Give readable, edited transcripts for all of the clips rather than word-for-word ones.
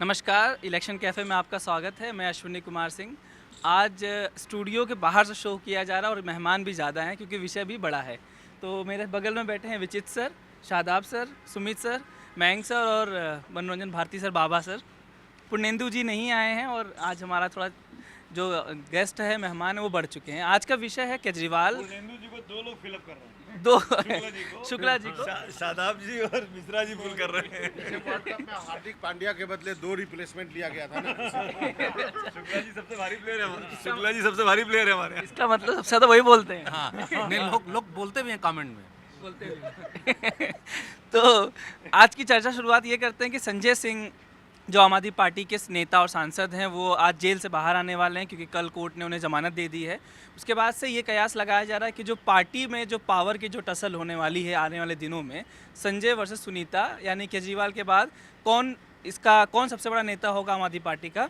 नमस्कार, election cafe में आपका स्वागत है। मैं अश्विनी कुमार सिंह। आज स्टूडियो के बाहर से शो किया जा रहा है और मेहमान भी ज़्यादा हैं क्योंकि विषय भी बड़ा है। तो मेरे बगल में बैठे हैं Vichit sir, Shadab sir, Sumit sir, Mayank sir और मनोरंजन भारती सर, बाबा सर। पुर्णेंदु जी नहीं आए हैं और आज हमारा थोड़ा जो गेस्ट है, मेहमान है, वो बढ़ चुके हैं। आज का विषय है केजरीवाल। पुर्णेंदु जी को 2 लोग फिल अप कर रहे हैं। दो शुक्ला जी को शुक्ला जी को शादाब जी और मिश्रा जी पुल कर रहे हैं। वर्ल्ड कप में हार्दिक पांड्या के बदले 2 रिप्लेसमेंट लिया गया था ना। शुक्ला जी सबसे भारी प्लेयर है हमारे। इसका मतलब सबसे ज़्यादा वही बोलते हैं। हाँ नहीं, लोग बोलते भी हैं कमेंट में। बोलते हुए तो आज की चर्चा शुरुआत ये करते हैं कि संजय सिंह जो आम आदमी पार्टी के नेता और सांसद हैं वो आज जेल से बाहर आने वाले हैं क्योंकि कल कोर्ट ने उन्हें ज़मानत दे दी है। उसके बाद से ये कयास लगाया जा रहा है कि जो पार्टी में जो पावर की जो टसल होने वाली है आने वाले दिनों में, संजय वर्सेस सुनीता, यानी केजरीवाल के बाद कौन सबसे बड़ा नेता होगा आम आदमी पार्टी का,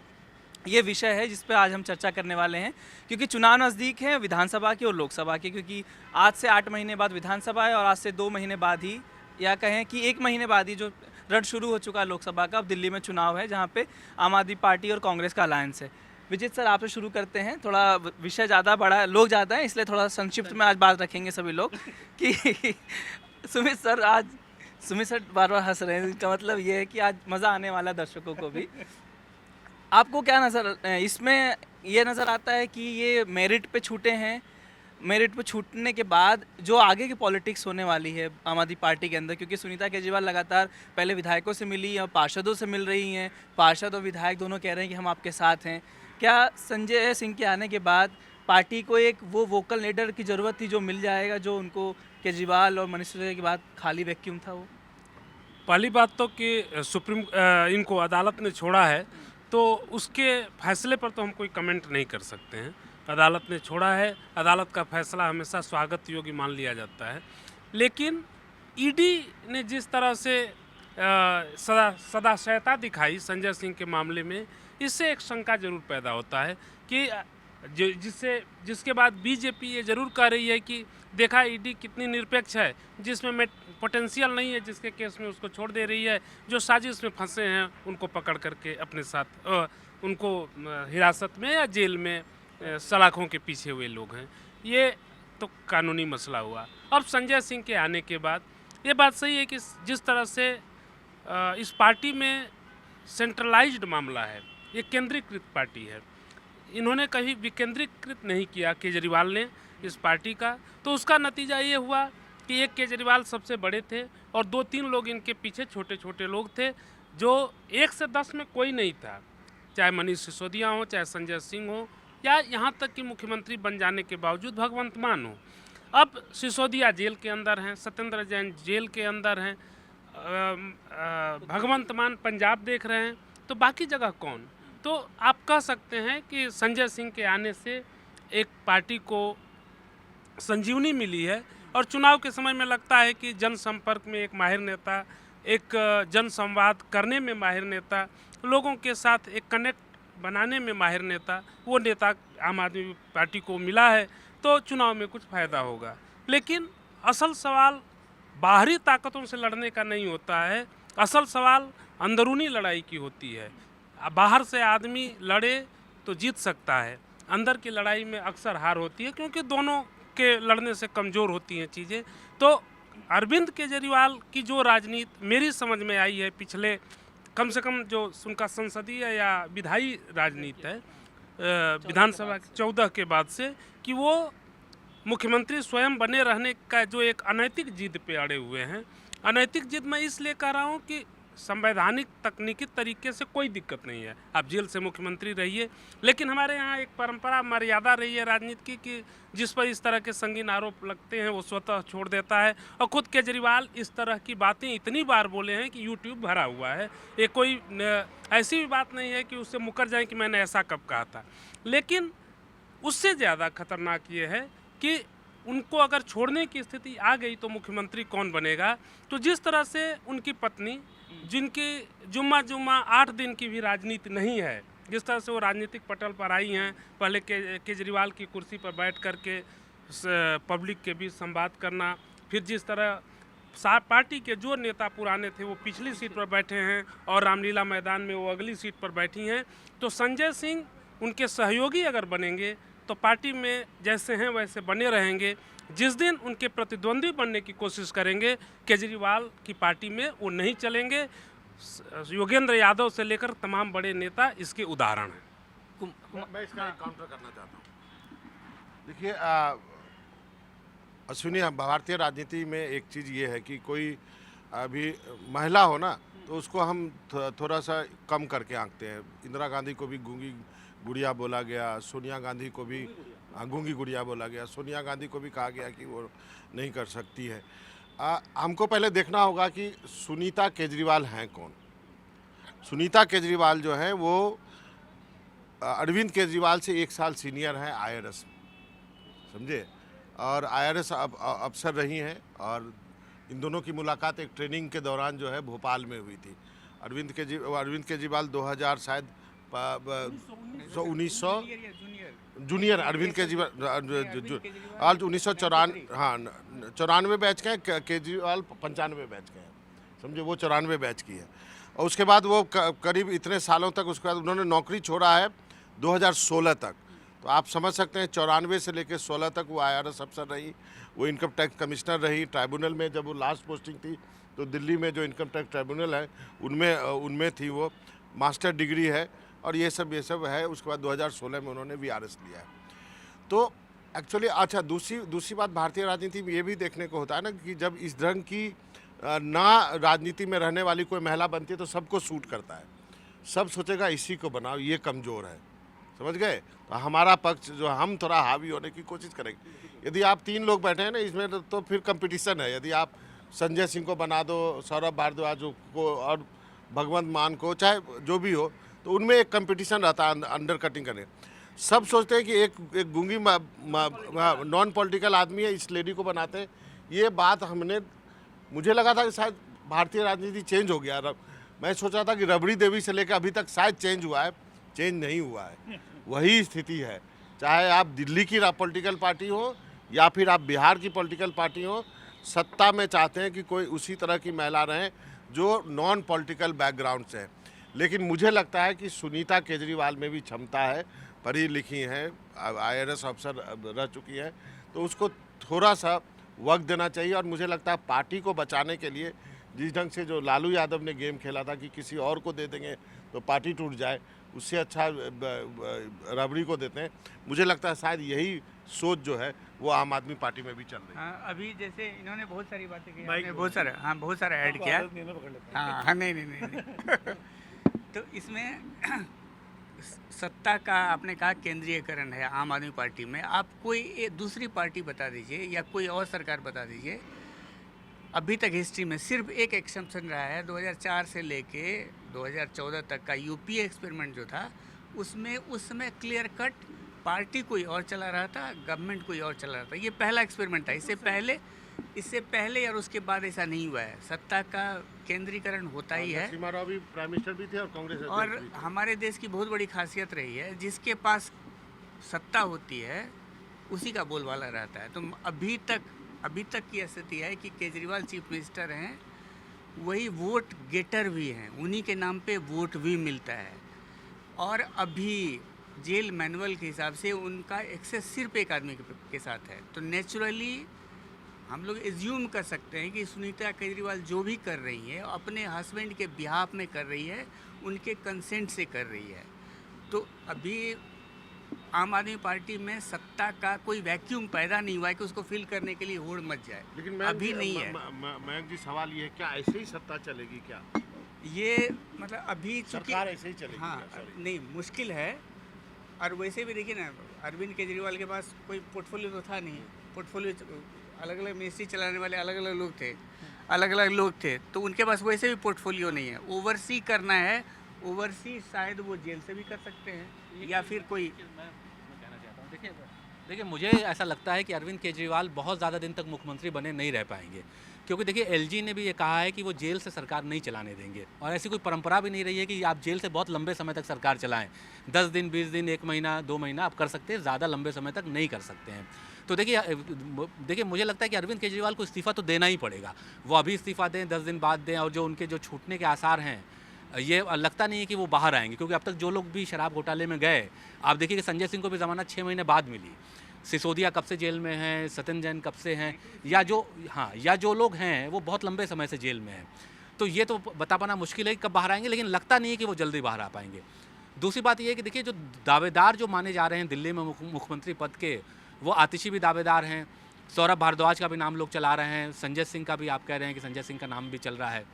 ये विषय है जिस पर आज हम चर्चा करने वाले हैं। क्योंकि चुनाव नज़दीक है विधानसभा के और लोकसभा के, क्योंकि आज से 8 महीने बाद विधानसभा है और आज से 2 महीने बाद ही, या कहें कि 1 महीने बाद ही जो रण शुरू हो चुका है लोकसभा का, अब दिल्ली में चुनाव है जहाँ पे आम आदमी पार्टी और कांग्रेस का अलायंस है। विजित सर, आपसे शुरू करते हैं। थोड़ा विषय ज़्यादा बड़ा है, लोग ज़्यादा हैं, इसलिए थोड़ा संक्षिप्त में आज बात रखेंगे सभी लोग कि सुमित सर बार बार हंस रहे हैं, इसका मतलब ये है कि आज मज़ा आने वाला है दर्शकों को भी। आपको क्या इसमें ये नज़र आता है कि ये मेरिट पे छूटे हैं, मेरिट पे छूटने के बाद जो आगे की पॉलिटिक्स होने वाली है आम आदमी पार्टी के अंदर, क्योंकि सुनीता केजरीवाल लगातार पहले विधायकों से मिली और पार्षदों से मिल रही हैं, पार्षद और विधायक दोनों कह रहे हैं कि हम आपके साथ हैं। क्या संजय सिंह के आने के बाद पार्टी को एक वो वोकल लीडर की ज़रूरत थी जो मिल जाएगा, जो उनको केजरीवाल और मनीष सिसोदिया के बाद खाली वैक्यूम था वो? पहली बात तो कि इनको अदालत ने छोड़ा है, तो उसके फैसले पर तो हम कोई कमेंट नहीं कर सकते हैं। अदालत ने छोड़ा है, अदालत का फैसला हमेशा स्वागत योग्य मान लिया जाता है। लेकिन ईडी ने जिस तरह से सदाशयता दिखाई संजय सिंह के मामले में, इससे एक शंका जरूर पैदा होता है कि जिसके बाद बीजेपी ये जरूर कह रही है कि देखा ईडी कितनी निरपेक्ष है, जिसमें पोटेंशियल नहीं है जिसके केस में उसको छोड़ दे रही है, जो साजिश में फंसे हैं उनको पकड़ करके अपने साथ उनको हिरासत में या जेल में सलाखों के पीछे हुए लोग हैं। ये तो कानूनी मसला हुआ। अब संजय सिंह के आने के बाद ये बात सही है कि जिस तरह से इस पार्टी में सेंट्रलाइज्ड मामला है, ये केंद्रीकृत पार्टी है, इन्होंने कभी विकेंद्रीकृत नहीं किया केजरीवाल ने इस पार्टी का, तो उसका नतीजा ये हुआ कि एक केजरीवाल सबसे बड़े थे और 2-3 लोग इनके पीछे छोटे छोटे लोग थे, जो 1 से 10 में कोई नहीं था, चाहे मनीष सिसोदिया हो, चाहे संजय सिंह हो, या यहाँ तक कि मुख्यमंत्री बन जाने के बावजूद भगवंत मान हो। अब सिसोदिया जेल के अंदर हैं, सत्येंद्र जैन जेल के अंदर हैं, भगवंत मान पंजाब देख रहे हैं, तो बाकी जगह कौन? तो आप कह सकते हैं कि संजय सिंह के आने से एक पार्टी को संजीवनी मिली है और चुनाव के समय में लगता है कि जनसंपर्क में एक माहिर नेता, एक जनसंवाद करने में माहिर नेता, लोगों के साथ एक कनेक्ट बनाने में माहिर नेता, वो नेता आम आदमी पार्टी को मिला है, तो चुनाव में कुछ फ़ायदा होगा। लेकिन असल सवाल बाहरी ताकतों से लड़ने का नहीं होता है, असल सवाल अंदरूनी लड़ाई की होती है। बाहर से आदमी लड़े तो जीत सकता है, अंदर की लड़ाई में अक्सर हार होती है, क्योंकि दोनों के लड़ने से कमज़ोर होती हैं चीज़ें। तो अरविंद केजरीवाल की जो राजनीति मेरी समझ में आई है पिछले कम से कम जो उनका संसदीय या विधायी राजनीति है विधानसभा 14 के बाद से, कि वो मुख्यमंत्री स्वयं बने रहने का जो एक अनैतिक जिद पे अड़े हुए हैं। अनैतिक जिद मैं इसलिए कह रहा हूँ कि संवैधानिक तकनीकी तरीके से कोई दिक्कत नहीं है, आप जेल से मुख्यमंत्री रहिए, लेकिन हमारे यहाँ एक परंपरा मर्यादा रही है राजनीति की जिस पर इस तरह के संगीन आरोप लगते हैं वो स्वतः छोड़ देता है। और खुद केजरीवाल इस तरह की बातें इतनी बार बोले हैं कि यूट्यूब भरा हुआ है, ये कोई ऐसी भी बात नहीं है कि उससे मुकर जाए कि मैंने ऐसा कब कहा था। लेकिन उससे ज़्यादा खतरनाक ये है कि उनको अगर छोड़ने की स्थिति आ गई तो मुख्यमंत्री कौन बनेगा। तो जिस तरह से उनकी पत्नी, जिनकी जुम्मा 8 दिन की भी राजनीति नहीं है, जिस तरह से वो राजनीतिक पटल पर आई हैं, पहले केजरीवाल की कुर्सी पर बैठ कर के पब्लिक के बीच संवाद करना, फिर जिस तरह पार्टी के जो नेता पुराने थे वो पिछली सीट पर बैठे हैं और रामलीला मैदान में वो अगली सीट पर बैठी हैं। तो संजय सिंह उनके सहयोगी अगर बनेंगे तो पार्टी में जैसे हैं वैसे बने रहेंगे। जिस दिन उनके प्रतिद्वंदी बनने की कोशिश करेंगे केजरीवाल की पार्टी में, वो नहीं चलेंगे। योगेंद्र यादव से लेकर तमाम बड़े नेता इसके उदाहरण हैं। मैं इसका एक काउंटर करना चाहता हूँ। देखिए सुनिए, भारतीय राजनीति में एक चीज़ ये है कि कोई अभी महिला हो ना तो उसको हम थोड़ा सा कम करके आंकते हैं। इंदिरा गांधी को भी गूंगी गुड़िया बोला गया, सोनिया गांधी को भी गूंगी गुड़िया बोला गया, सोनिया गांधी को भी कहा गया कि वो नहीं कर सकती है। हमको पहले देखना होगा कि सुनीता केजरीवाल हैं कौन। सुनीता केजरीवाल जो है वो अरविंद केजरीवाल से 1 साल सीनियर है IRS, समझे, और IRS अफसर रही हैं। और इन दोनों की मुलाकात एक ट्रेनिंग के दौरान जो है भोपाल में हुई थी। अरविंद केजरीवाल 2000 शायद 1900 जूनियर अरविंद केजरीवाल 1994 बैच के हैं, केजरीवाल 95 बैच के हैं, समझे, वो 94 बैच की है। और उसके बाद वो करीब इतने सालों तक उसके बाद उन्होंने नौकरी छोड़ा है 2016 तक। तो आप समझ सकते हैं 94 से लेकर 16 तक वो IRS अफसर रही, वो इनकम टैक्स कमिश्नर रही। ट्राइब्यूनल में जब वो लास्ट पोस्टिंग थी तो दिल्ली में जो इनकम टैक्स ट्राइब्यूनल है उनमें थी वो। मास्टर डिग्री है और ये सब है। उसके बाद 2016 में उन्होंने VRS लिया है। तो एक्चुअली अच्छा, दूसरी बात भारतीय राजनीति में ये भी देखने को होता है ना कि जब इस ढंग की ना राजनीति में रहने वाली कोई महिला बनती है तो सबको सूट करता है। सब सोचेगा इसी को बनाओ, ये कमज़ोर है, समझ गए। तो हमारा पक्ष जो हम थोड़ा हावी होने की कोशिश करेंगे। यदि आप 3 लोग बैठे हैं ना इसमें तो फिर कंपटीशन है। यदि आप संजय सिंह को बना दो, सौरभ भारद्वाज को और भगवंत मान को, चाहे जो भी हो, तो उनमें एक कंपटीशन रहता है अंडर कटिंग करने। सब सोचते हैं कि एक गूंगी नॉन पॉलिटिकल आदमी है, इस लेडी को बनाते हैं। ये बात मुझे लगा था कि शायद भारतीय राजनीति चेंज हो गया। मैं सोचा था कि रबड़ी देवी से लेकर अभी तक शायद चेंज हुआ है, चेंज नहीं हुआ है। वही स्थिति है, चाहे आप दिल्ली की पॉलिटिकल पार्टी हो या फिर आप बिहार की पॉलिटिकल पार्टी हो, सत्ता में चाहते हैं कि कोई उसी तरह की महिला रहें जो नॉन पॉलिटिकल बैकग्राउंड से है। लेकिन मुझे लगता है कि सुनीता केजरीवाल में भी क्षमता है, पढ़ी लिखी हैं, IRS अफसर रह चुकी है, तो उसको थोड़ा सा वक्त देना चाहिए। और मुझे लगता है पार्टी को बचाने के लिए जिस ढंग से जो लालू यादव ने गेम खेला था कि किसी और को दे देंगे तो पार्टी टूट जाए, उससे अच्छा रबड़ी को देते हैं। मुझे लगता है शायद यही सोच जो है वो आम आदमी पार्टी में भी चल रही है। हाँ, अभी जैसे इन्होंने बहुत सारी बातें की, आपने बहुत सारा ऐड किया। हाँ, नहीं। तो इसमें सत्ता का आपने कहा केंद्रीयकरण है आम आदमी पार्टी में। आप कोई दूसरी पार्टी बता दीजिए या कोई और सरकार बता दीजिए, अभी तक हिस्ट्री में सिर्फ एक एक्सेप्शन रहा है 2004 से लेके 2014 तक का यूपीए एक्सपेरिमेंट जो था, उसमें उस समय क्लियर कट पार्टी कोई और चला रहा था, गवर्नमेंट कोई और चला रहा था। ये पहला एक्सपेरिमेंट था। इससे पहले और उसके बाद ऐसा नहीं हुआ है। सत्ता का केंद्रीकरण होता ही है। नरसिम्हा राव भी प्राइम मिनिस्टर भी थे और कांग्रेस और हमारे देश की बहुत बड़ी खासियत रही है, जिसके पास सत्ता होती है उसी का बोलबाला रहता है। तो अभी तक की स्थिति है कि केजरीवाल चीफ मिनिस्टर हैं, वही वोट गेटर भी हैं, उन्हीं के नाम पे वोट भी मिलता है। और अभी जेल मैनुअल के हिसाब से उनका एक्सेस सिर्फ एक आदमी के साथ है। तो नेचुरली हम लोग एज्यूम कर सकते हैं कि सुनीता केजरीवाल जो भी कर रही है अपने हस्बैंड के बिहाफ में कर रही है, उनके कंसेंट से कर रही है। तो अभी आम आदमी पार्टी में सत्ता का कोई वैक्यूम पैदा नहीं हुआ है कि उसको फिल करने के लिए होड़ मच जाए। लेकिन अभी नहीं है। मयंक जी, सवाल ये है, क्या ऐसे ही सत्ता चलेगी क्या? ये मतलब अभी सरकार ऐसे ही चलेगी? हाँ, नहीं, मुश्किल है। और वैसे भी देखिए ना, अरविंद केजरीवाल के पास कोई पोर्टफोलियो तो था नहीं। पोर्टफोलियो अलग अलग मिनिस्ट्री चलाने वाले अलग अलग लोग थे, तो उनके पास वैसे भी पोर्टफोलियो नहीं है। ओवरसी करना है, ओवरसी शायद वो जेल से भी कर सकते हैं या फिर कोई। मैं कहना चाहता हूँ, देखिए मुझे ऐसा लगता है कि अरविंद केजरीवाल बहुत ज़्यादा दिन तक मुख्यमंत्री बने नहीं रह पाएंगे, क्योंकि देखिए एलजी ने भी ये कहा है कि वो जेल से सरकार नहीं चलाने देंगे। और ऐसी कोई परंपरा भी नहीं रही है कि आप जेल से बहुत लंबे समय तक सरकार चलाएं। 10 दिन, 20 दिन, 1 महीना, 2 महीना आप कर सकते हैं, ज़्यादा लंबे समय तक नहीं कर सकते हैं। तो देखिए मुझे लगता है कि अरविंद केजरीवाल को इस्तीफ़ा तो देना ही पड़ेगा। वो अभी इस्तीफ़ा दें, 10 दिन बाद दें, और जो उनके जो छूटने के आसार हैं, ये लगता नहीं है कि वो बाहर आएंगे, क्योंकि अब तक जो लोग भी शराब घोटाले में गए, आप देखिए कि संजय सिंह को भी ज़मानत 6 महीने बाद मिली, सिसोदिया कब से जेल में हैं, सत्यन जैन कब से हैं, या जो लोग हैं वो बहुत लंबे समय से जेल में हैं। तो ये तो बता पाना मुश्किल है कि कब बाहर आएंगे, लेकिन लगता नहीं है कि वो जल्दी बाहर आ पाएंगे। दूसरी बात ये है कि देखिए जो दावेदार जो माने जा रहे हैं दिल्ली में मुख्यमंत्री पद के, वो आतिशी भी दावेदार हैं, सौरभ भारद्वाज का भी नाम लोग चला रहे हैं, संजय सिंह का भी आप कह रहे हैं कि संजय सिंह का नाम भी चल रहा है।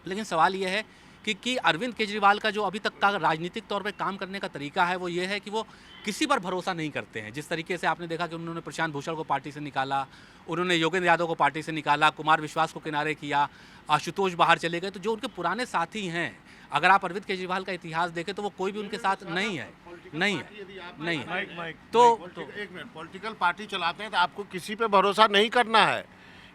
लेकिन सवाल ये है कि अरविंद केजरीवाल का जो अभी तक का राजनीतिक तौर पे काम करने का तरीका है, वो ये है कि वो किसी पर भरोसा नहीं करते हैं। जिस तरीके से आपने देखा कि उन्होंने प्रशांत भूषण को पार्टी से निकाला, उन्होंने योगेंद्र यादव को पार्टी से निकाला, कुमार विश्वास को किनारे किया, आशुतोष बाहर चले गए। तो जो उनके पुराने साथी हैं, अगर आप अरविंद केजरीवाल का इतिहास देखें तो वो कोई भी उनके साथ नहीं है। तो एक मिनट, पॉलिटिकल पार्टी चलाते हैं तो आपको किसी पे भरोसा नहीं करना है।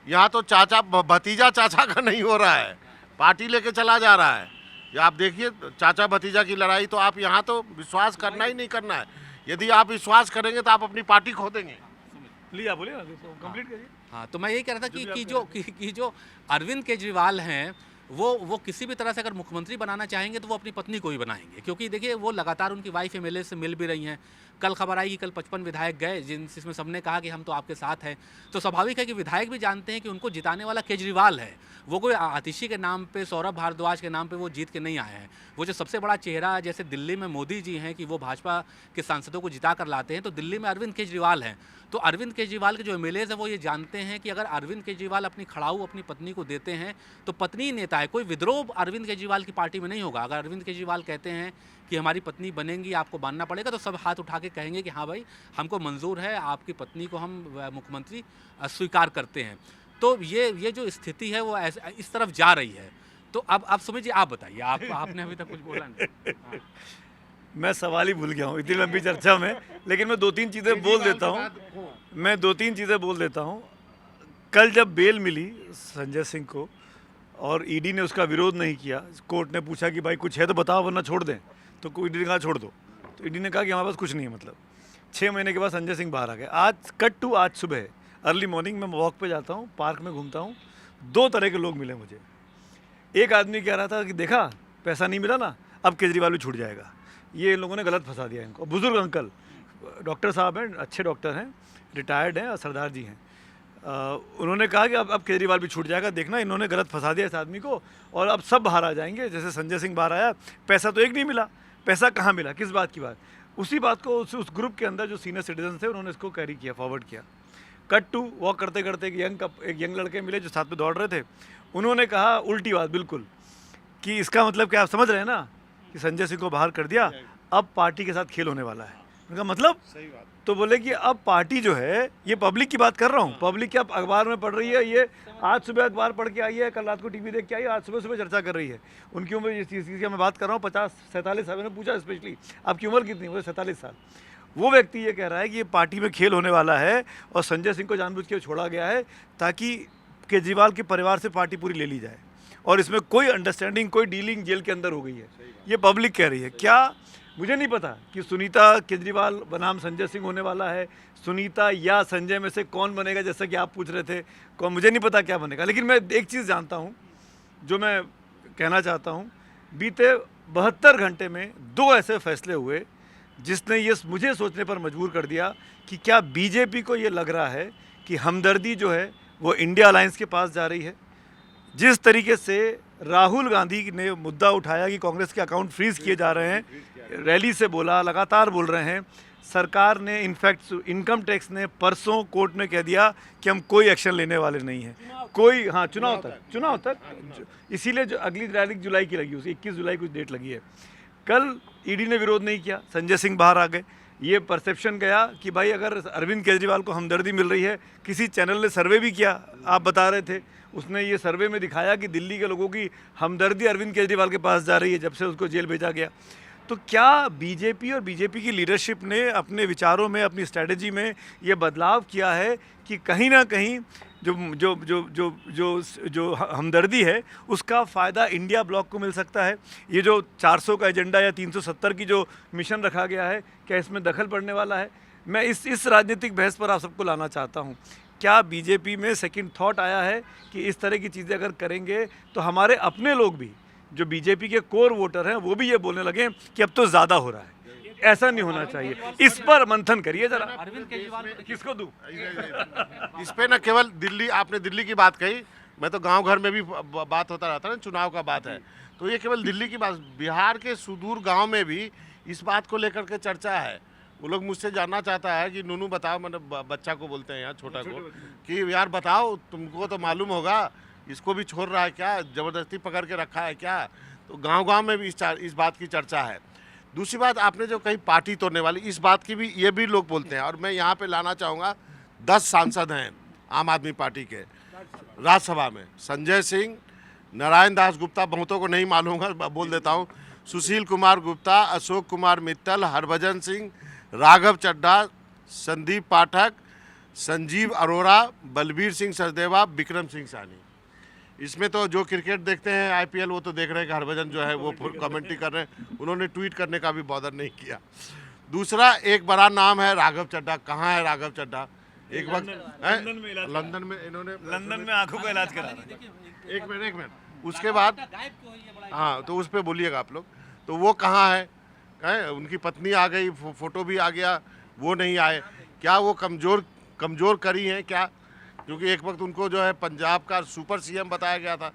यहाँ तो चाचा भतीजा चाचा का नहीं हो रहा है, पार्टी लेके चला जा रहा है। या आप देखिए चाचा भतीजा की लड़ाई, तो आप यहाँ तो विश्वास करना ही नहीं करना है। यदि आप विश्वास करेंगे तो आप अपनी पार्टी खो देंगे। प्लीज आप बोलिए ना, कंप्लीट करिए। हाँ, तो मैं यही कह रहा था कि जो अरविंद केजरीवाल हैं, वो किसी भी तरह से अगर मुख्यमंत्री बनाना चाहेंगे तो वो अपनी पत्नी को ही बनाएंगे, क्योंकि देखिए वो लगातार उनकी वाइफ एमएलए से मिल भी रही हैं। कल खबर आई कि कल 55 विधायक गए, जिसमें सबने कहा कि हम तो आपके साथ हैं। तो स्वाभाविक है कि विधायक भी जानते हैं कि उनको जिताने वाला केजरीवाल है, वो कोई आतिशी के नाम पे, सौरभ भारद्वाज के नाम पे वो जीत के नहीं आए हैं। वो जो सबसे बड़ा चेहरा जैसे दिल्ली में मोदी जी हैं कि वो भाजपा के सांसदों को जिता कर लाते हैं, तो दिल्ली में अरविंद केजरीवाल हैं। तो अरविंद केजरीवाल के जो एमएलएज हैं वो ये जानते हैं कि अगर अरविंद केजरीवाल अपनी खड़ाऊ अपनी पत्नी को देते हैं तो पत्नी ही नेता है, कोई विद्रोह अरविंद केजरीवाल की पार्टी में नहीं होगा। अगर अरविंद केजरीवाल कहते हैं कि हमारी पत्नी बनेंगी, आपको मानना पड़ेगा, तो सब हाथ उठा के कहेंगे कि हाँ भाई हमको मंजूर है, आपकी पत्नी को हम मुख्यमंत्री स्वीकार करते हैं। तो ये जो स्थिति है वो इस तरफ जा रही है। तो अब सुमित जी आप बताइए, आपने अभी तक कुछ बोला नहीं। हाँ। मैं सवाल ही भूल गया हूँ इतनी लंबी चर्चा में, लेकिन मैं 2-3 चीज़ें बोल देता हूँ। कल जब बेल मिली संजय सिंह को और ईडी ने उसका विरोध नहीं किया, कोर्ट ने पूछा कि भाई कुछ है तो बताओ वरना छोड़ दें, तो ईडी ने कहा छोड़ दो। तो ईडी ने कहा कि हमारे पास कुछ नहीं है। मतलब 6 महीने के बाद संजय सिंह बाहर आ गए। आज सुबह अर्ली मॉर्निंग में वॉक पे जाता हूँ, पार्क में घूमता हूँ, 2 तरह के लोग मिले मुझे। एक आदमी कह रहा था कि देखा पैसा नहीं मिला ना, अब केजरीवाल भी छूट जाएगा। ये इन लोगों ने गलत फंसा दिया इनको। बुजुर्ग अंकल, डॉक्टर साहब हैं, अच्छे डॉक्टर हैं, रिटायर्ड हैं और सरदार जी हैं। उन्होंने कहा कि अब केजरीवाल भी छूट जाएगा, देखना इन्होंने गलत फंसा दिया इस आदमी को और अब सब बाहर आ जाएंगे। जैसे संजय सिंह बाहर आया, पैसा तो एक नहीं मिला, पैसा कहाँ मिला, किस बात की बात। उसी बात को उस ग्रुप के अंदर जो सीनियर सिटीजन थे उन्होंने इसको कैरी किया, फॉरवर्ड किया। कट टू वॉक करते करते एक यंग लड़के मिले जो साथ में दौड़ रहे थे। उन्होंने कहा उल्टी बात बिल्कुल, कि इसका मतलब क्या आप समझ रहे हैं ना कि संजय सिंह को बाहर कर दिया, अब पार्टी के साथ खेल होने वाला है। उनका मतलब सही बात। तो बोले कि अब पार्टी जो है, ये पब्लिक की बात कर रहा हूँ, पब्लिक क्या अखबार में पढ़ रही है, ये आज सुबह अखबार पढ़ के आई है, कल रात को टीवी देख के आई है, आज सुबह चर्चा कर रही है। उनकी उम्र जिस चीज़ की मैं बात कर रहा हूँ 50-47 साल, मैंने पूछा स्पेशली आपकी उम्र कितनी, बोले 47 साल। वो व्यक्ति ये कह रहा है कि ये पार्टी में खेल होने वाला है और संजय सिंह को जानबूझ के छोड़ा गया है ताकि केजरीवाल के परिवार से पार्टी पूरी ले ली जाए और इसमें कोई अंडरस्टैंडिंग, कोई डीलिंग जेल के अंदर हो गई है। ये पब्लिक कह रही है। क्या मुझे नहीं पता कि सुनीता केजरीवाल बनाम संजय सिंह होने वाला है, सुनीता या संजय में से कौन बनेगा, जैसा कि आप पूछ रहे थे, कौन, मुझे नहीं पता क्या बनेगा। लेकिन मैं एक चीज़ जानता हूँ, जो मैं कहना चाहता हूँ, बीते 72 घंटे में 2 ऐसे फैसले हुए जिसने ये मुझे सोचने पर मजबूर कर दिया कि क्या बीजेपी को ये लग रहा है कि हमदर्दी जो है वो इंडिया अलायंस के पास जा रही है। जिस तरीके से राहुल गांधी ने मुद्दा उठाया कि कांग्रेस के अकाउंट फ्रीज किए जा रहे हैं, रैली से बोला, लगातार बोल रहे हैं। सरकार ने इनफैक्ट इनकम टैक्स ने परसों कोर्ट में कह दिया कि हम कोई एक्शन लेने वाले नहीं हैं, कोई, हाँ चुनाव तक इसीलिए जो अगली रैली जुलाई की लगी, उसे 21 जुलाई कुछ डेट लगी है। कल ईडी ने विरोध नहीं किया, संजय सिंह बाहर आ गए। ये परसेप्शन गया कि भाई अगर अरविंद केजरीवाल को हमदर्दी मिल रही है, किसी चैनल ने सर्वे भी किया, आप बता रहे थे, उसने ये सर्वे में दिखाया कि दिल्ली के लोगों की हमदर्दी अरविंद केजरीवाल के पास जा रही है जब से उसको जेल भेजा गया। तो क्या बीजेपी और बीजेपी की लीडरशिप ने अपने विचारों में, अपनी स्ट्रैटेजी में ये बदलाव किया है कि कहीं ना कहीं जो हमदर्दी है उसका फ़ायदा इंडिया ब्लॉक को मिल सकता है। ये जो 400 का एजेंडा या 370 की जो मिशन रखा गया है, क्या इसमें दखल पड़ने वाला है? मैं इस राजनीतिक बहस पर आप सबको लाना चाहता हूँ। क्या बीजेपी में सेकंड थॉट आया है कि इस तरह की चीज़ें अगर करेंगे तो हमारे अपने लोग भी, जो बीजेपी के कोर वोटर हैं, वो भी ये बोलने लगे कि अब तो ज़्यादा हो रहा है, ऐसा नहीं होना चाहिए। इस पर मंथन करिए जरा। अरविंद केजरीवाल किसको दूं? इस पे न केवल दिल्ली, आपने दिल्ली की बात कही, मैं तो गांव घर में भी बात होता रहता है ना, चुनाव का बात है, तो ये केवल दिल्ली की बात, बिहार के सुदूर गांव में भी इस बात को लेकर के चर्चा है। वो लोग मुझसे जानना चाहता है कि नूनू बताओ, मैंने बच्चा को बोलते हैं यहाँ, छोटा को, कि यार बताओ, तुमको तो मालूम होगा, इसको भी छोड़ रहा है क्या, ज़बरदस्ती पकड़ के रखा है क्या? तो गांव-गांव में भी इस बात की चर्चा है। दूसरी बात आपने जो कही पार्टी तोड़ने वाली, इस बात की भी ये भी लोग बोलते हैं। और मैं यहाँ पे लाना चाहूँगा, 10 सांसद हैं आम आदमी पार्टी के राज्यसभा में। संजय सिंह, नारायण दास गुप्ता, बहुतों को नहीं मालूम होगा, बोल देता हूँ, सुशील कुमार गुप्ता, अशोक कुमार मित्तल, हरभजन सिंह, राघव चड्ढा, संदीप पाठक, संजीव अरोड़ा, बलबीर सिंह सचदेवा, विक्रम सिंह सानी। इसमें तो जो क्रिकेट देखते हैं आईपीएल, वो तो देख रहे हैं कि हरभजन जो है वो कमेंट्री कर रहे हैं, उन्होंने ट्वीट करने का भी बॉदर नहीं किया। दूसरा एक बड़ा नाम है राघव चड्ढा। कहाँ है राघव चड्ढा? एक वक्त लंदन में इन्होंने लंदन में आंखों का इलाज करा रहे हैं। एक मिनट उसके बाद, हाँ, तो उस पर बोलिएगा आप लोग। तो वो कहाँ है? उनकी पत्नी आ गई, फोटो भी आ गया, वो नहीं आए। क्या वो कमज़ोर करी हैं क्या? क्योंकि एक वक्त उनको जो है पंजाब का सुपर सीएम बताया गया था।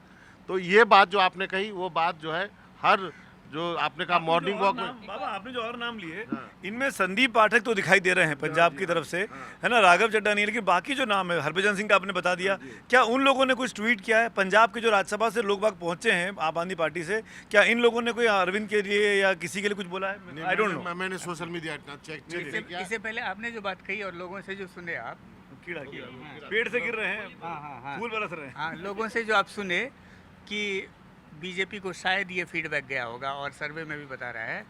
तो ये बात जो आपने कही, वो बात जो है हर, जो आपने कहा मॉर्निंग वॉक में, बाबा आपने जो और नाम लिए, इनमें संदीप पाठक तो दिखाई दे रहे हैं पंजाब की तरफ से, है ना, राघव चड्ढा नहीं, लेकिन बाकी जो नाम है, हरभजन सिंह का आपने बता दिया, क्या उन लोगों ने कुछ ट्वीट किया है? पंजाब के जो राज्यसभा से लोग बाग पहुंचे हैं आम आदमी पार्टी से, क्या इन लोगों ने कोई अरविंद के लिए या किसी के लिए कुछ बोला है? आई डोंट नो, मैंने सोशल मीडिया इतना चेक किया। इससे पहले आपने जो बात कही और लोगों से जो सुने आप, कीड़ा पेड़ से गिर रहे हैं, फूल बरस रहे हैं। हाँ, लोगों से जो आप सुने कि बीजेपी को शायद ये फीडबैक गया होगा और सर्वे में भी बता रहा है,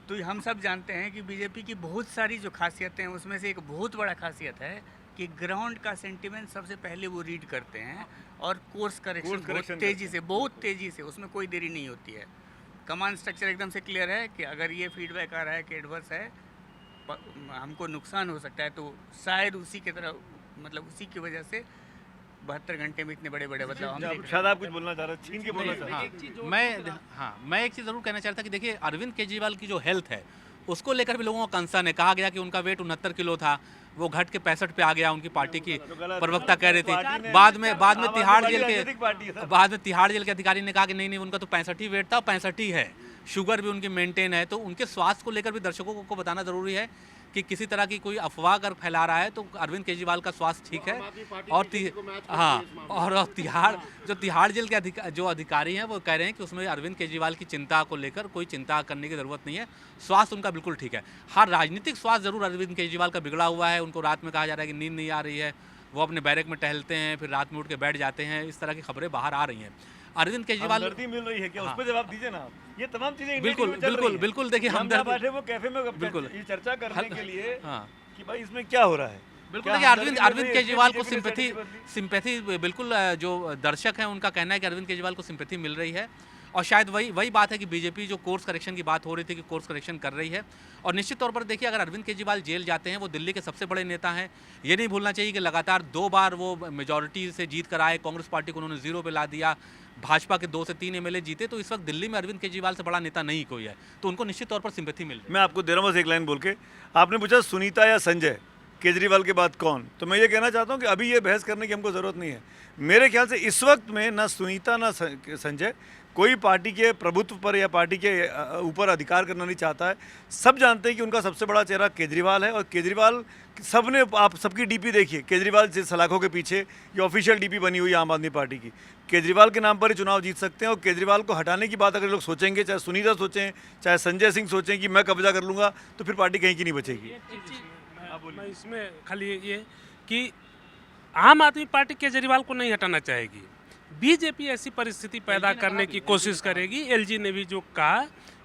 तो हम सब जानते हैं कि बीजेपी की बहुत सारी जो खासियतें हैं, उसमें से एक बहुत बड़ा खासियत है कि ग्राउंड का सेंटिमेंट सबसे पहले वो रीड करते हैं और कोर्स करेक्शन बहुत तेज़ी से, उसमें कोई देरी नहीं होती है। कमांड स्ट्रक्चर एकदम से क्लियर है कि अगर ये फीडबैक आ रहा है कि एडवर्स है, हमको नुकसान हो सकता है, तो शायद उसी की तरह, मतलब उसी की वजह से 72 घंटे में इतने बड़े बड़े बदलाव हम देख रहे हैं। शायद आप कुछ बोलना चाह रहे हैं, छीन के बोलना चाह रहे हैं। मैं एक चीज़ ज़रूर कहना चाहता कि देखिए, अरविंद केजरीवाल की जो हेल्थ है, उसको लेकर भी लोगों का कंसर्न है। कहा गया कि उनका वेट 69 किलो था, वो घट के 65 पे आ गया। उनकी पार्टी की प्रवक्ता कह रही थी। बाद में तिहाड़ जेल के अधिकारी ने कहा कि नहीं, उनका तो 65 ही वेट था, 65 ही है, शुगर भी उनकी मेंटेन है। तो उनके स्वास्थ्य को लेकर भी दर्शकों को बताना ज़रूरी है कि किसी तरह की कोई अफवाह अगर फैला रहा है तो अरविंद केजरीवाल का स्वास्थ्य ठीक है। और तिहाड़ जेल के जो अधिकारी हैं वो कह रहे हैं कि उसमें अरविंद केजरीवाल की चिंता को लेकर कोई चिंता करने की ज़रूरत नहीं है, स्वास्थ्य उनका बिल्कुल ठीक है। हाँ, राजनीतिक स्वास्थ्य ज़रूर अरविंद केजरीवाल का बिगड़ा हुआ है। उनको रात में कहा जा रहा है कि नींद नहीं आ रही है, वो अपने बैरक में टहलते हैं, फिर रात में उठ के बैठ जाते हैं। इस तरह की खबरें बाहर आ रही हैं। अरविंद केजरीवाल मिल रही है क्या? उस पर जवाब दीजिए ना। ये तमाम चीजें बिल्कुल देखिए, हम बैठे वो कैफे में बिल्कुल ये चर्चा करने के लिए हाँ कि भाई इसमें क्या हो रहा है। बिल्कुल देखिए, अरविंद केजरीवाल को सिंपैथी बिल्कुल, जो दर्शक हैं उनका कहना है कि अरविंद केजरीवाल को सिंपैथी मिल रही है। और शायद वही बात है कि बीजेपी जो कोर्स करेक्शन की बात हो रही थी कि कोर्स करेक्शन कर रही है। और निश्चित तौर पर देखिए, अगर अरविंद केजरीवाल जेल जाते हैं, वो दिल्ली के सबसे बड़े नेता हैं। ये नहीं भूलना चाहिए कि लगातार 2 बार वो मेजॉरिटी से जीत कर आए। कांग्रेस पार्टी को उन्होंने 0 पे ला दिया। भाजपा के 2 से 3 एमएलए जीते। तो इस वक्त दिल्ली में अरविंद केजरीवाल से बड़ा नेता नहीं कोई है, तो उनको निश्चित तौर पर सिंपैथी मिल रही है। मैं आपको दे रहा हूँ बस एक लाइन बोल के। आपने पूछा सुनीता या संजय केजरीवाल के बाद कौन, तो मैं ये कहना चाहता हूँ कि अभी ये बहस करने की हमको ज़रूरत नहीं है। मेरे ख्याल से इस वक्त में ना सुनीता ना संजय कोई पार्टी के प्रभुत्व पर या पार्टी के ऊपर अधिकार करना नहीं चाहता है। सब जानते हैं कि उनका सबसे बड़ा चेहरा केजरीवाल है। और केजरीवाल सबने, आप सबकी डीपी देखिए, केजरीवाल से सलाखों के पीछे ये ऑफिशियल डीपी बनी हुई है आम आदमी पार्टी की। केजरीवाल के नाम पर ही चुनाव जीत सकते हैं। और केजरीवाल को हटाने की बात अगर लोग सोचेंगे, चाहे सुनीता सोचें, चाहे संजय सिंह सोचें कि मैं कब्जा कर लूँगा, तो फिर पार्टी कहीं की नहीं बचेगी। मैं इसमें खाली ये कि आम आदमी पार्टी केजरीवाल को नहीं हटाना चाहेगी, बीजेपी ऐसी परिस्थिति पैदा करने की कोशिश करेगी। एलजी ने भी जो कहा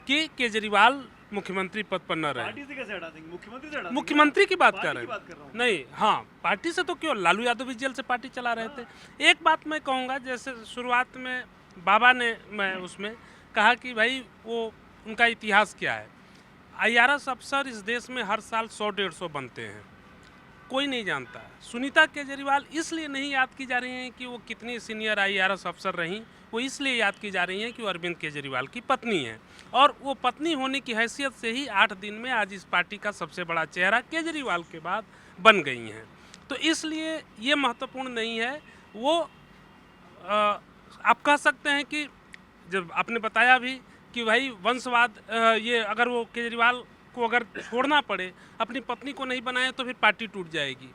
कि केजरीवाल मुख्यमंत्री पद पर न रहे। पार्टी से कैसे हटा देंगे? मुख्यमंत्री से हटा देंगे? मुख्यमंत्री की बात कर रहे हैं हैं। नहीं, हाँ, पार्टी से तो क्यों, लालू यादव भी जेल से पार्टी चला रहे थे। एक बात मैं कहूँगा, जैसे शुरुआत में बाबा ने, मैं उसमें कहा कि भाई वो उनका इतिहास क्या है। IRS अफसर इस देश में हर साल 100-150 बनते हैं, कोई नहीं जानता। सुनीता केजरीवाल इसलिए नहीं याद की जा रही हैं कि वो कितनी सीनियर IRS अफसर रहीं, वो इसलिए याद की जा रही हैं कि वो अरविंद केजरीवाल की पत्नी हैं, और वो पत्नी होने की हैसियत से ही 8 दिन में आज इस पार्टी का सबसे बड़ा चेहरा केजरीवाल के बाद बन गई हैं। तो इसलिए ये महत्वपूर्ण नहीं है। वो आप कह सकते हैं कि जब आपने बताया भी कि भाई वंशवाद, ये अगर वो केजरीवाल को अगर छोड़ना पड़े, अपनी पत्नी को नहीं बनाए तो फिर पार्टी टूट जाएगी।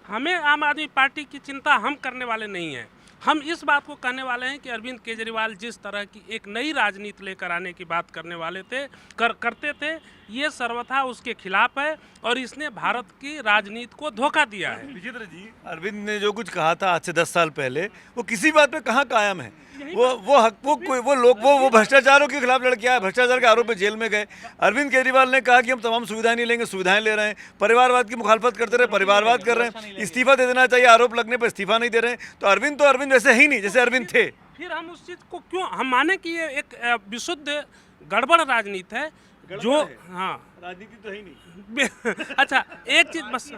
हमें आम आदमी पार्टी की चिंता हम करने वाले नहीं हैं। हम इस बात को कहने वाले हैं कि अरविंद केजरीवाल जिस तरह की एक नई राजनीति लेकर आने की बात करने वाले थे करते थे, ये सर्वथा उसके खिलाफ है और इसने भारत की राजनीति को धोखा दिया है। विचित्र जी, अरविंद ने जो कुछ कहा था आज से 10 साल पहले, वो किसी बात पे कहाँ कायम है? वो भ्रष्टाचारों के खिलाफ लड़के आए, भ्रष्टाचार के आरोप में जेल में गए। अरविंद केजरीवाल ने कहा कि हम तमाम सुविधाएं नहीं लेंगे, सुविधाएं ले रहे हैं। परिवारवाद की मुखालफत करते रहे, परिवारवाद कर रहे हैं। इस्तीफा दे देना चाहिए, आरोप लगने पर इस्तीफा नहीं दे रहे हैं। तो अरविंद वैसे ही नहीं जैसे अरविंद थे। फिर हम उस चीज़ को क्यों हम माने कि ये एक विशुद्ध गड़बड़ राजनीति है जो, हाँ राजनीति तो है ही नहीं। अच्छा, एक चीज बस,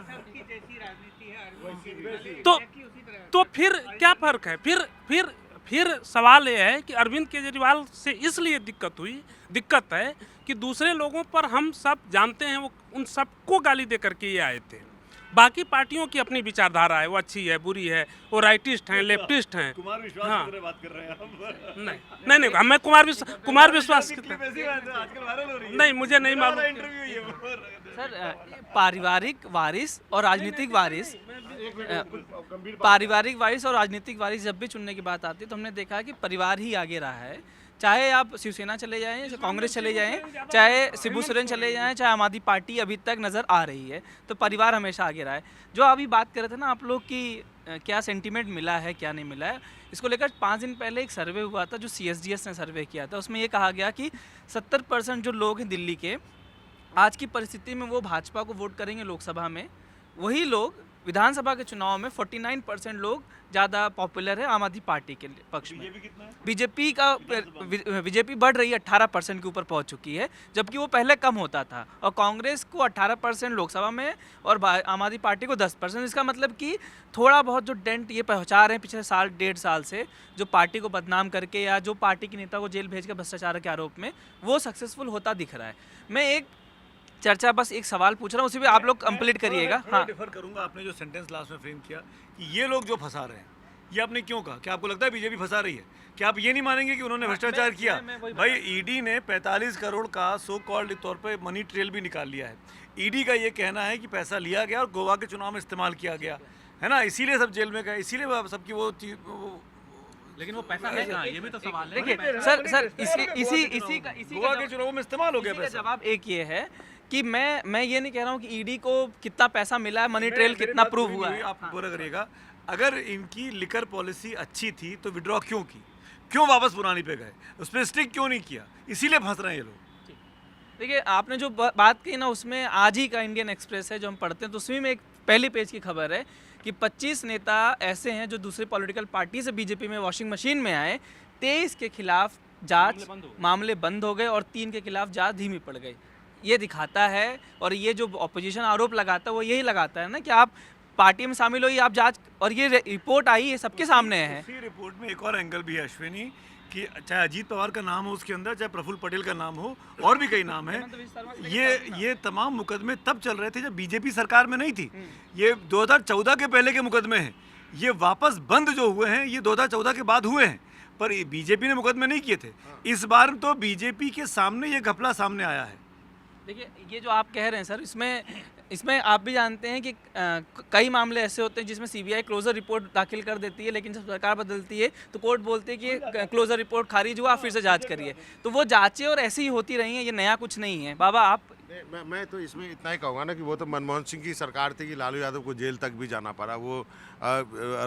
तो फिर क्या फर्क है? फिर सवाल ये है कि अरविंद केजरीवाल से इसलिए दिक्कत है कि दूसरे लोगों पर हम सब जानते हैं, वो उन सबको गाली दे करके ये आए थे। बाकी पार्टियों की अपनी विचारधारा है, वो अच्छी है, बुरी है, वो राइटिस्ट हैं, लेफ्टिस्ट हैं। कुमार विश्वास हाँ। की तरह बात कर रहे हैं आप। नहीं, मैं कुमार विश्वास की तरह- वैसी बात है, आजकल वायरल हो रही है। नहीं, मुझे नहीं मालूम। इंटरव्यू ये सर, पारिवारिक वारिस और राजनीतिक वारिस, पारिवारिक वारिस और राजनीतिक वारिस जब भी चुनने की बात आती है तो हमने देखा है कि परिवार ही आगे रहा है। चाहे आप शिवसेना चले जाएं, चाहे कांग्रेस चले जाएं, चाहे शिबू सोरेन चले जाएं, चाहे आम आदमी पार्टी अभी तक नज़र आ रही है, तो परिवार हमेशा आगे रहा है। जो अभी बात कर रहे थे ना आप लोग कि क्या सेंटीमेंट मिला है, क्या नहीं मिला है, इसको लेकर 5 दिन पहले एक सर्वे हुआ था जो CSDS ने सर्वे किया था। उसमें ये कहा गया कि 70% जो लोग हैं दिल्ली के, आज की परिस्थिति में वो भाजपा को वोट करेंगे लोकसभा में। वही लोग विधानसभा के चुनाव में 49% लोग ज़्यादा पॉपुलर है आम आदमी पार्टी के पक्ष में। बीजेपी बढ़ रही है, 18% के ऊपर पहुंच चुकी है, जबकि वो पहले कम होता था। और कांग्रेस को 18% लोकसभा में और आम आदमी पार्टी को 10%। इसका मतलब कि थोड़ा बहुत जो डेंट ये पहुंचा रहे हैं पिछले साल 1.5 साल से, जो पार्टी को बदनाम करके या जो पार्टी के नेता को जेल भेज के भ्रष्टाचार के आरोप में, वो सक्सेसफुल होता दिख रहा है। मैं एक चर्चा बस एक सवाल पूछ रहा हूँ, उसी पे आप लोग कंप्लीट करिएगा। हाँ, डिफर करूंगा। आपने जो सेंटेंस लास्ट में फ्रेम किया कि ये लोग जो फंसा रहे हैं, ये आपने क्यों कहा? क्या आपको लगता है बीजेपी फंसा रही है? क्या आप ये नहीं मानेंगे कि उन्होंने भ्रष्टाचार किया? भाई, ईडी ने 45 करोड़ का सो कॉल्ड तौर पे मनी ट्रेल भी निकाल लिया है। ईडी का ये कहना है कि पैसा लिया गया और गोवा के चुनाव में इस्तेमाल किया गया है ना, इसीलिए सब जेल में गए, इसीलिए सबकी वो चीज। लेकिन वो पैसा है कहाँ, ये भी तो सवाल है। देखिए सर, इसी गोवा के चुनाव में इस्तेमाल हो गया का पैसा। जवाब एक ये है कि मैं ये नहीं कह रहा हूँ कि ईडी को कितना पैसा मिला है, मनी ट्रेल कितना प्रूव हुआ है। आप पूरा करिएगा। अगर इनकी लिकर पॉलिसी अच्छी थी तो विड्रॉ क्यों की? क्यों वापस पुरानी पे गए? उस पर स्टिक क्यों नहीं किया? इसीलिए फंस रहे हैं ये लोग। देखिए, आपने जो बात की ना, उसमें आज ही का इंडियन एक्सप्रेस है जो हम पढ़ते हैं, तो उसमें एक पहली पेज की खबर है कि 25 नेता ऐसे हैं जो दूसरी पॉलिटिकल पार्टी से बीजेपी में वॉशिंग मशीन में आए। 23 के खिलाफ जांच मामले बंद हो गए और 3 के खिलाफ जांच धीमी पड़ गई। ये दिखाता है, और ये जो अपोजिशन आरोप लगाता है वो यही लगाता है ना कि आप पार्टी में शामिल होइए, आप जांच, और ये रिपोर्ट आई है सबके सामने है। इसी रिपोर्ट में एक और एंगल भी है अश्विनी, कि चाहे अजीत पवार का नाम हो उसके अंदर, चाहे प्रफुल्ल पटेल का नाम हो, और भी कई नाम है, ये तमाम मुकदमे तब चल रहे थे जब बीजेपी सरकार में नहीं थी। ये 2014 के पहले के मुकदमे हैं। ये वापस बंद जो हुए हैं ये 2014 के बाद हुए हैं, पर बीजेपी ने मुकदमे नहीं किए थे। इस बार तो बीजेपी के सामने ये घपला सामने आया है। देखिए, ये जो आप कह रहे हैं सर, इसमें आप भी जानते हैं कि कई मामले ऐसे होते हैं जिसमें सीबीआई क्लोजर रिपोर्ट दाखिल कर देती है, लेकिन जब सरकार बदलती है तो कोर्ट बोलती है कि क्लोजर रिपोर्ट खारिज हुआ, फिर से जांच करिए। तो वो जांचें और ऐसी ही होती रही हैं, ये नया कुछ नहीं है। बाबा, आप मैं तो इसमें इतना ही कहूँगा ना कि वो तो मनमोहन सिंह की सरकार थी कि लालू यादव को जेल तक भी जाना पड़ा, वो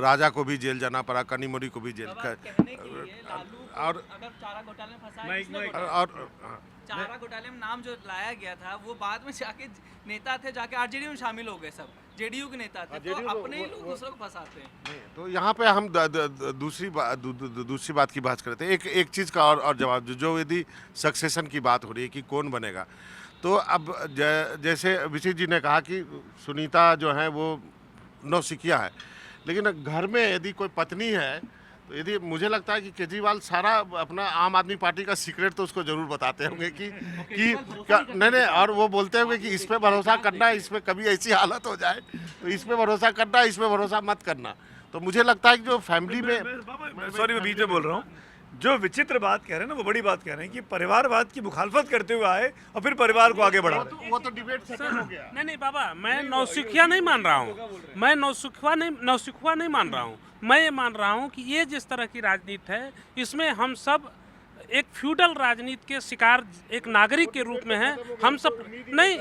राजा को भी जेल जाना पड़ा, कनीमोड़ी को भी जेल कहने के लिए लालू और अगर चारा घोटाले में फंसा है, और चारा घोटाले में नाम जो लाया गया था वो बाद में जाके नेता थे, जाके आरजेडी में शामिल हो गए सब। जेडीयू के नेता थे, तो अपने ही लोग दूसरों को फंसाते हैं। नहीं, तो यहाँ पे हम दूसरी बात की बात करते हैं। एक चीज़ का और जवाब जो यदि सक्सेशन की बात हो रही है कि कौन बनेगा, तो अब जैसे अभिषेक जी ने कहा कि सुनीता जो है वो नौसिखिया है, लेकिन घर में यदि कोई पत्नी है, तो यदि मुझे लगता है कि केजरीवाल सारा अपना आम आदमी पार्टी का सीक्रेट तो उसको जरूर बताते होंगे कि नहीं, और वो बोलते होंगे कि इस पे भरोसा करना, इसमें कभी ऐसी हालत हो जाए तो इस पे भरोसा करना, इसमें भरोसा मत करना। तो मुझे लगता है कि जो फैमिली में सॉरी मैं बीच में बोल रहा हूँ, जो विचित्र बात कह रहे हैं ना, वो बड़ी बात कह रहे हैं कि परिवारवाद की मुखालफत करते हुए आए और फिर परिवार को आगे बढ़ा रहे हैं। वो तो डिबेट सेटल हो गया। नहीं बाबा, मैं नौसिखिया नहीं मान रहा हूँ, मैं नौसिखिया नहीं मान रहा हूँ। मैं ये मान रहा हूँ कि ये जिस तरह की राजनीति है, इसमें हम सब एक फ्यूडल राजनीति के शिकार एक नागरिक के रूप में हैं। हम सब नहीं,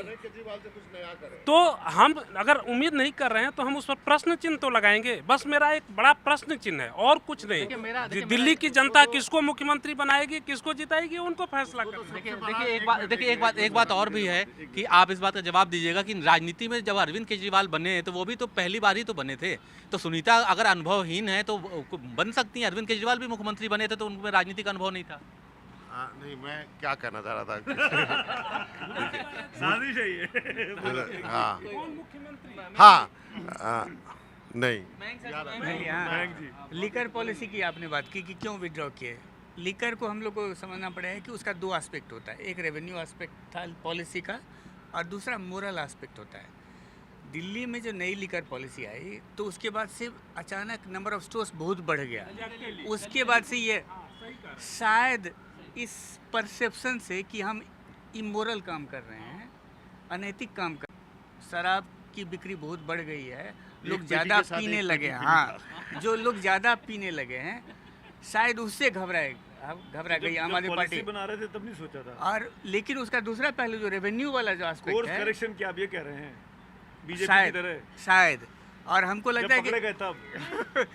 तो हम अगर उम्मीद नहीं कर रहे हैं तो हम उस पर प्रश्न चिन्ह तो लगाएंगे। बस मेरा एक बड़ा प्रश्न चिन्ह है और कुछ नहीं। दिल्ली की जनता किसको मुख्यमंत्री बनाएगी, किसको जिताएगी, उनको फैसला करना। देखिए एक बात और भी है कि आप इस बात का जवाब दीजिएगा कि राजनीति में जब अरविंद केजरीवाल बने तो वो भी तो पहली बार ही तो बने थे। तो सुनीता अगर अनुभवहीन है तो बन सकती हैं। अरविंद केजरीवाल भी मुख्यमंत्री बने थे तो उनमें राजनीतिक अनुभव नहीं था। नहीं, मैं क्या कहना चाह रहा था शादी चाहिए। हाँ हाँ नहीं, लीकर पॉलिसी की आपने बात की कि क्यों विड्रॉ किए। लीकर को हम लोग को समझना पड़ेगा कि उसका दो एस्पेक्ट होता है, एक रेवेन्यू एस्पेक्ट था पॉलिसी का और दूसरा मोरल एस्पेक्ट होता है। दिल्ली में जो नई लीकर पॉलिसी आई तो उसके बाद से अचानक नंबर ऑफ स्टोर्स बहुत बढ़ गया। उसके बाद से ये शायद इस परसेप्शन से कि हम इमोरल काम कर रहे हैं, अनैतिक काम कर, शराब की बिक्री बहुत बढ़ गई है, लोग ज़्यादा पीने लगे हैं। हाँ, जो लोग ज़्यादा पीने लगे हैं शायद उससे घबरा गई आम आदमी पार्टी। बना रहे थे तब नहीं सोचा था। और लेकिन उसका दूसरा पहलू जो रेवेन्यू वाला जो एस्पेक्ट कोर्स है, करेक्शन क्या आप ये कह रहे हैं बीजेपी की तरह? शायद और हमको लगता है कि गए तब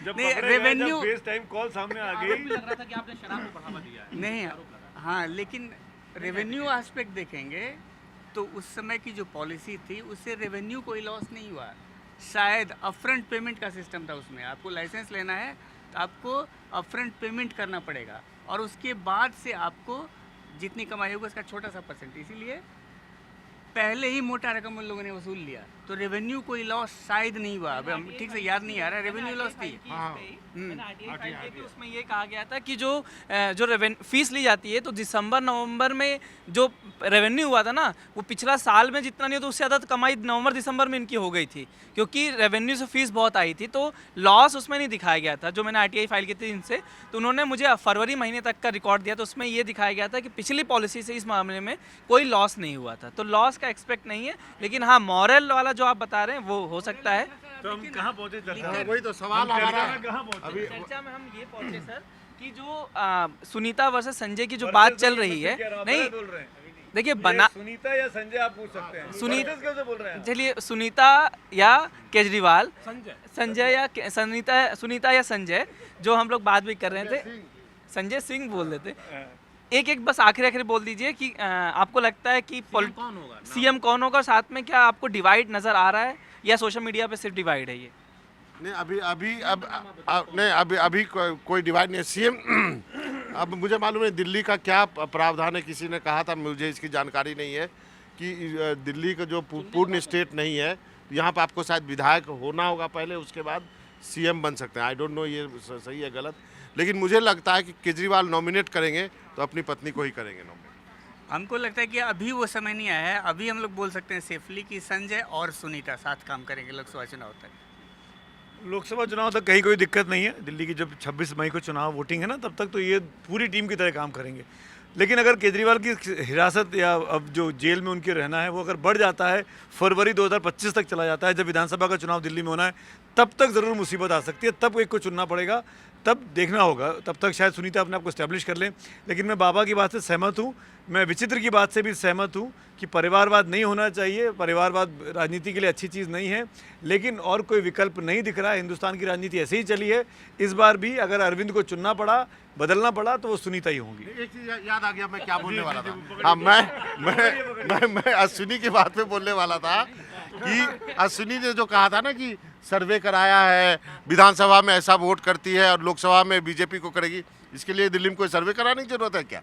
जब नहीं, पकड़े गए, रेवेन्यू जब फेस टाइम कॉल सामने आ गई, लग रहा था कि आपने शराब को बढ़ावा दिया है। नहीं, हाँ, लेकिन रेवेन्यू एस्पेक्ट देखेंगे तो उस समय की जो पॉलिसी थी उससे रेवेन्यू कोई लॉस नहीं हुआ। शायद अपफ्रंट पेमेंट का सिस्टम था उसमें, आपको लाइसेंस लेना है तो आपको अपफ्रंट पेमेंट करना पड़ेगा और उसके बाद से आपको जितनी कमाई होगी उसका छोटा सा परसेंट, इसीलिए पहले ही मोटा रकम उन लोगों ने वसूल लिया। तो रेवेन्यू कोई लॉस शायद नहीं हुआ, अब हम ठीक से याद नहीं आ रहा, रेवेन्यू लॉस थी। उसमें ये कहा गया था कि जो फीस ली जाती है तो दिसंबर नवंबर में जो रेवेन्यू हुआ था ना, वो पिछला साल में जितना नहीं हो तो उससे ज़्यादा कमाई नवंबर दिसंबर में इनकी हो गई थी, क्योंकि रेवेन्यू से फीस बहुत आई थी। तो लॉस उसमें नहीं दिखाया गया था। जो मैंने आरटीआई फाइल की थी इनसे, तो उन्होंने मुझे फरवरी महीने तक का रिकॉर्ड दिया, तो उसमें ये दिखाया गया था कि पिछली पॉलिसी से इस मामले में कोई लॉस नहीं हुआ था। तो लॉस का एक्सपेक्ट नहीं है, लेकिन हाँ मॉरल वाला जो आप बता रहे हैं वो हो सकता है। तो हम कहाँ पहुँचे चर्चा? वही तो सवाल हमारा है। कहाँ पहुँचे? अभी चर्चा में हम ये पहुंचे सर कि जो सुनीता वर्सेस संजय की जो बात चल रही है, नहीं बोल रहे हैं देखिए बना सुनीता या संजय आप पूछ सकते हैं। कैसे बोल रहे हैं? चलिए सुनीता या केजरीवाल, संजय या सुनीता या संजय, जो हम लोग बात भी कर रहे थे, संजय सिंह बोल देते। एक बस आखिरी बोल दीजिए कि आपको लगता है कि सीएम कौन होगा, साथ में क्या आपको डिवाइड नजर आ रहा है या सोशल मीडिया पे सिर्फ डिवाइड है ये? नहीं, अभी कोई डिवाइड नहीं है। सीएम अब मुझे मालूम है दिल्ली का क्या प्रावधान है, किसी ने कहा था, मुझे इसकी जानकारी नहीं है कि दिल्ली का जो पूर्ण स्टेट नहीं है, यहाँ पर आपको शायद विधायक होना होगा पहले, उसके बाद सीएम बन सकते हैं। आई डोंट नो ये सही है गलत, लेकिन मुझे लगता है कि केजरीवाल नॉमिनेट करेंगे तो अपनी पत्नी को ही करेंगे नॉमिनेट। हमको लगता है कि अभी वो समय नहीं आया है। अभी हम लोग बोल सकते हैं सेफली कि संजय और सुनीता साथ काम करेंगे लोकसभा चुनाव तक। लोकसभा चुनाव तक कहीं कोई दिक्कत नहीं है। दिल्ली की जब 26 मई को चुनाव वोटिंग है ना, तब तक तो ये पूरी टीम की तरह काम करेंगे। लेकिन अगर केजरीवाल की हिरासत या अब जो जेल में उनके रहना है वो अगर बढ़ जाता है, फरवरी 2025 तक चला जाता है, जब विधानसभा का चुनाव दिल्ली में होना है, तब तक ज़रूर मुसीबत आ सकती है। तब एक को चुनना पड़ेगा, तब देखना होगा। तब तक शायद सुनीता अपने आप को इस्टेब्लिश कर लें। लेकिन मैं बाबा की बात से सहमत हूँ, मैं विचित्र की बात से भी सहमत हूँ कि परिवारवाद नहीं होना चाहिए। परिवारवाद राजनीति के लिए अच्छी चीज़ नहीं है, लेकिन और कोई विकल्प नहीं दिख रहा है। हिंदुस्तान की राजनीति ऐसे ही चली है। इस बार भी अगर अरविंद को चुनना पड़ा, बदलना पड़ा, तो वो सुनीता ही होंगी। एक चीज़ याद आ गया, मैं क्या बोलने वाला था। हाँ, मैं अश्विनी की बात पे बोलने वाला था कि अश्विनी ने जो कहा था ना कि सर्वे कराया है, विधानसभा में ऐसा वोट करती है और लोकसभा में बीजेपी को करेगी, इसके लिए दिल्ली में कोई सर्वे कराने की जरूरत है क्या?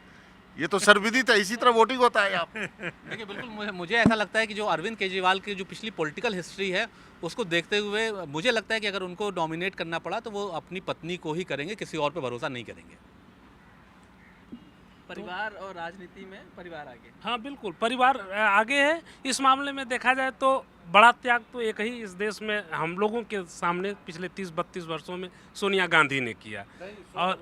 ये तो सर्वविदित है, इसी तरह वोटिंग होता है यहाँ पे। देखिए बिल्कुल मुझे ऐसा लगता है कि जो अरविंद केजरीवाल की जो पिछली पॉलिटिकल हिस्ट्री है उसको देखते हुए मुझे लगता है कि अगर उनको डोमिनेट करना पड़ा तो वो अपनी पत्नी को ही करेंगे, किसी और पे भरोसा नहीं करेंगे। परिवार और राजनीति में परिवार आगे। हाँ बिल्कुल, परिवार आगे है। इस मामले में देखा जाए तो बड़ा त्याग तो एक ही इस देश में हम लोगों के सामने पिछले 30-32 वर्षों में सोनिया गांधी ने किया। और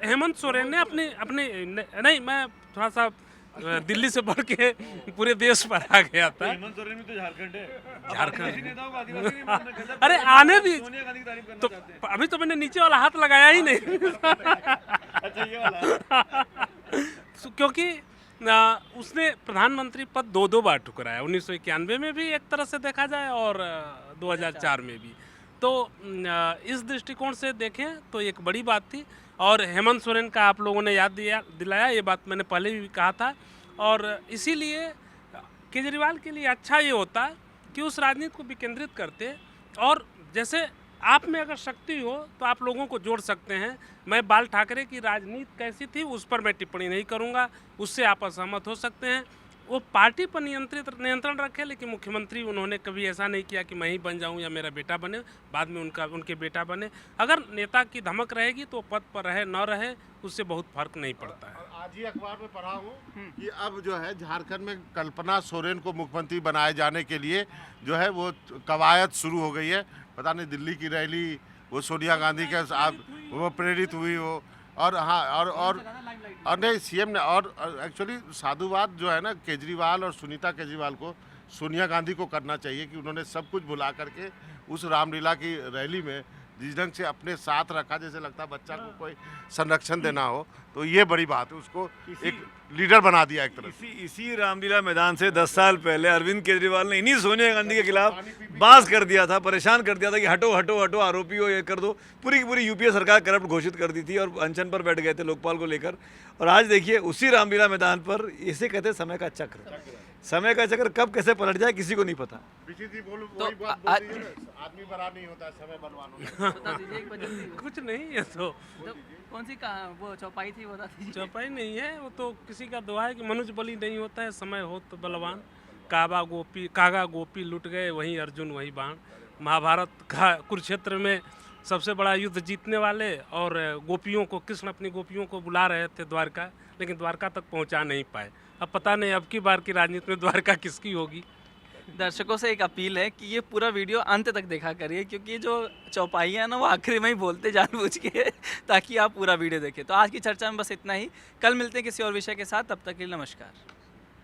हेमंत सोरेन ने अपने नहीं, मैं थोड़ा सा दिल्ली से बढ़ के पूरे देश पर आ गया था। हेमंत सोरेन भी तो झारखंड है। झारखंड अरे आने भी तो अभी तो मैंने नीचे वाला हाथ लगाया ही नहीं। अच्छा ये वाला क्योंकि उसने प्रधानमंत्री पद दो बार ठुकराया, 1991 में भी एक तरह से देखा जाए और 2004 में भी। तो इस दृष्टिकोण से देखें तो एक बड़ी बात थी। और हेमंत सोरेन का आप लोगों ने याद दिलाया, ये बात मैंने पहले भी कहा था। और इसीलिए केजरीवाल के लिए अच्छा ये होता कि उस राजनीति को विकेंद्रित करते, और जैसे आप में अगर शक्ति हो तो आप लोगों को जोड़ सकते हैं। मैं बाल ठाकरे की राजनीति कैसी थी उस पर मैं टिप्पणी नहीं करूंगा, उससे आप असहमत हो सकते हैं। वो पार्टी पर नियंत्रण रखे, लेकिन मुख्यमंत्री उन्होंने कभी ऐसा नहीं किया कि मैं ही बन जाऊं या मेरा बेटा बने, बाद में उनके बेटा बने। अगर नेता की धमक रहेगी तो पद पर रहे न रहे उससे बहुत फर्क नहीं पड़ता है। आज ही अखबार में पढ़ा हूँ कि अब जो है झारखंड में कल्पना सोरेन को मुख्यमंत्री बनाए जाने के लिए जो है वो कवायद शुरू हो गई है। पता नहीं दिल्ली की रैली वो सोनिया गांधी के वो प्रेरित हुई हो। और हाँ और नहीं सीएम ने, और एक्चुअली साधुवाद जो है ना केजरीवाल और सुनीता केजरीवाल को सोनिया गांधी को करना चाहिए कि उन्होंने सब कुछ भुला करके उस रामलीला की रैली में जिस ढंग से अपने साथ रखा, जैसे लगता है बच्चा को कोई संरक्षण देना हो, तो ये बड़ी बात है। उसको एक लीडर बना दिया एक तरह से। इसी रामलीला मैदान से 10 साल पहले अरविंद केजरीवाल ने इन्हीं सोनिया गांधी के खिलाफ बास कर दिया था, परेशान कर दिया था कि हटो हटो हटो, आरोपी हो, ये कर दो। पूरी की पूरी यूपीए सरकार करप्ट घोषित कर दी थी और अनशन पर बैठ गए थे लोकपाल को लेकर। और आज देखिए उसी रामलीला मैदान पर, इसे कहते हैं समय का चक्र। समय का चक्र कब कैसे पलट जाए किसी को नहीं पता। आदमी बड़ा नहीं होता, समय बलवान होता बता दीजिए एक बार जल्दी। कुछ नहीं है तो कौन सी वो चौपाई थी बता दीजिए। चौपाई नहीं है, वो तो किसी का दुआ है कि मनुष्य बलि नहीं होता है, समय हो तो बलवान। कागा गोपी लुट गए, वहीं अर्जुन वहीं बाण। महाभारत का कुरुक्षेत्र में सबसे बड़ा युद्ध जीतने वाले और गोपियों को, कृष्ण अपनी गोपियों को बुला रहे थे द्वारका, लेकिन द्वारका तक पहुंचा नहीं पाए। अब पता नहीं अब की बार की राजनीति में द्वारका किसकी होगी। दर्शकों से एक अपील है कि ये पूरा वीडियो अंत तक देखा करिए, क्योंकि ये जो चौपाई है ना वो आखिरी में ही बोलते जानबूझ के, ताकि आप पूरा वीडियो देखें। तो आज की चर्चा में बस इतना ही, कल मिलते हैं किसी और विषय के साथ, तब तक के लिए नमस्कार।